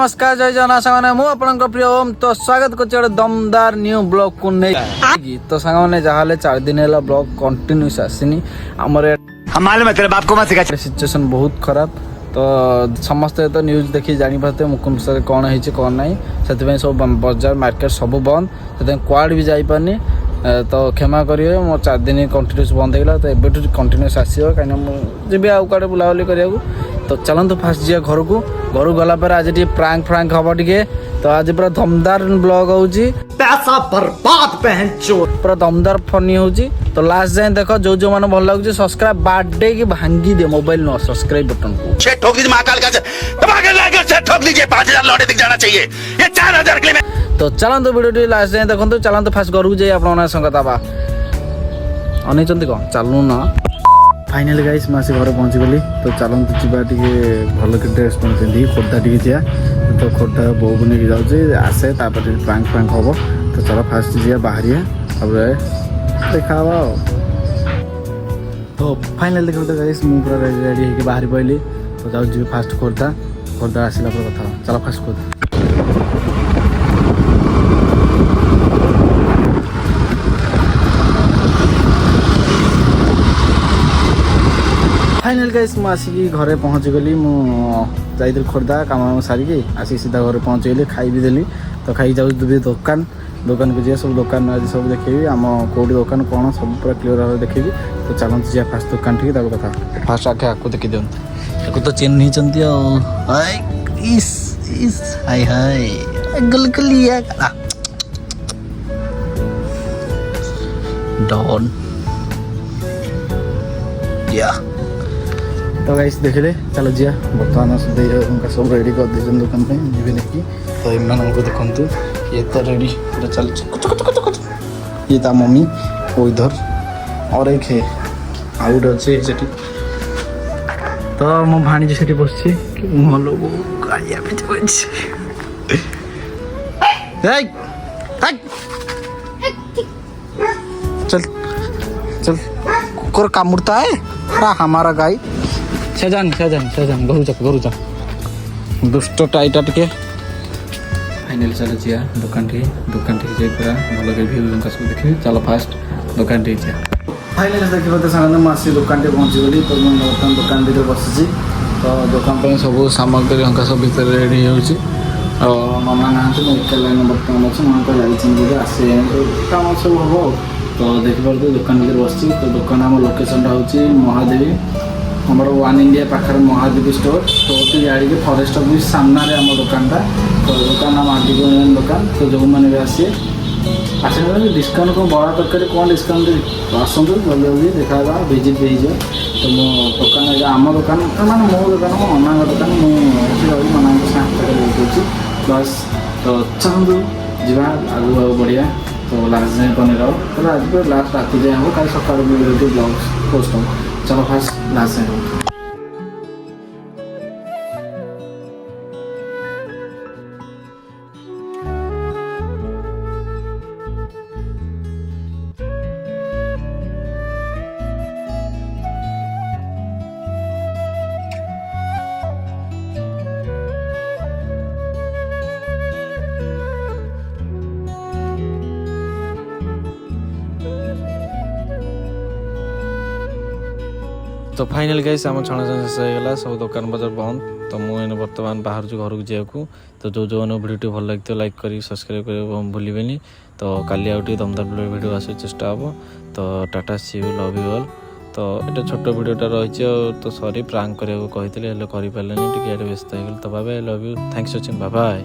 नमस्कार जय जगन्नाथ सागने मु आपनक प्रिय ओम तो स्वागत करछ एक दमदार न्यू ब्लॉग को नहीं तो सागने जहाले 4 दिन हैला ब्लॉग कंटिन्यूस आसीनी हमरे हम मालूम है तेरे बाप को मत सिखा। सिचुएशन बहुत खराब तो समस्त तो न्यूज देखि जानि पाते मुकुंद सर कोन हेछि कोन नाही सेति सब बाजार मार्केट सब बंद सेति क्वाड भी जाई पानी तो क्षमा करिए मो 4 दिन कंटिन्यूस बंद ହେଇଗଲା तो एबेटू कंटिन्यूस आसीबो काने जेबे आ काडे बुलावली करियागु तो चलंतु फास्ट जिया घर को गला पर आज टी प्रांक फ्रांक हबो टिके तो आज पूरा दमदार ब्लॉग होउची पैसा बर्बाद पहन चोर पूरा दमदार फनी होउची तो लास्ट जाए देखो जो माने भल लागुची सब्सक्राइब बर्थडे की भांगी दे मोबाइल नो सब्सक्राइब बटन को छे ठोक दीजिए महाकाल का दबाकर लाकर छे ठोक दीजिए 5000 लौटे दिख जाना चाहिए ये 4000 के लिए तो चलंतु वीडियो टी लास्ट जाए देखंतु चलंतु फास्ट घर को जाई आपन संगत बा अनै चंती को चालू ना फाइनली गाइस मासी घर पहुँची गली तो चलते जीवा टे भल के ड्रेस पिंधि खोर्धा टे जा तो खोर्धा बो को लेकिन जाऊँचे आसे प्रांक फ्रांक हम तो चलो फास्ट जा बाहर देखा तो फाइनल देखो तो गाइस मुझे पूरा रेडी होकर बाहर पड़ली तो जाऊँ फास्ट खोर्धा खोर्धा आसला कथा चलो फास्ट खोर्धा फाइनल गाइस मुझे घरे पहुँची गली मुझे खोर्धा काम सारिकी आसिक सीधा घर पहुँची गली खाई भी देली तो खाई जाऊँ दुकान दुकान को जा सब दुकान आज सब देखेबी आम कौटी दुकान कौन सब पूरा क्लीयर भाव देखेबी तो चलते जा फास्ट दुकान ठीक कथा फास्ट आगे आपको देखी दिखाँ तो चिन्ह हाय हाय गलगलिया डॉन या तो गाइस देखले चलो जिया बर्तमान उनका सब रेडी कर दे दुकान पे जी देखी तो इन को देखु ये तो रेडी पूरा चल ये ता मम्मी वो इधर और एक है आउट अच्छे सेठी तो मो भाणी सेठी बस भलो गाड़िया पे चल चल कुकर कामुड़ता है हमारा गाय सजान घरू जा दुष्ट टाइटा टिके फाइनल चलो जिया दुकान टी जाई पूरा भल के व्यू उनका सब देखि चलो फास्ट दुकान टी जा फाइनल देखिबो तो सामने मासी दुकान टी पहुंची गली तो मैं बर्तमान दुकान टी बसिछि तो दुकान पे सब सामग्री उनका सब भीतर रेडी होछि और मामा नांत मैं एकला बर्तमान अछि मां को जाई छिन आसे काम सब हो तो देखि परते दुकान भीतर बसिछि तो दुकान हम लोकेशन होछि महादेवी हमारा वन इंडिया पाखर महादेवी स्टोर तो गाड़ी के फॉरेस्ट ऑफिस सामना रे हम दुकानटा तो दुकान हम आगे दुकान तो जो मैंने भी आसी आसे डिस्काउंट को बड़ा तक कौन डिस्काउंट आसतु जल्दी देखा विजिट भी हो तो मो दुकान आम दुकान मैंने मो दुकान मो अना दुकान मुझे मना दूसरी प्लस तो चलू जा आगू बढ़िया तो लास्ट जाए बने रहो तो आज लास्ट राति जाए हम कल सकाल ब्लॉग पोस्ट हो चलो फास्ट लास्ट जाए तो फाइनल गाइस आम छणा शेष होगा सब दुकान बाजार बंद तो मुझे बर्तमान बाहर जो घर को जाऊँ तो जो वीडियो भल लगे लाइक कर सब्सक्राइब कर भूलें तो काली आउट दमदार वीडियो आस चेष्टा हम तो टाटा सी यू लव यू ऑल तो ये छोट वीडियोटा रही तो सॉरी प्रांक करने को कही कर पारे टे व्यस्त हो गल तो bye bye love you thanks watching bye bye.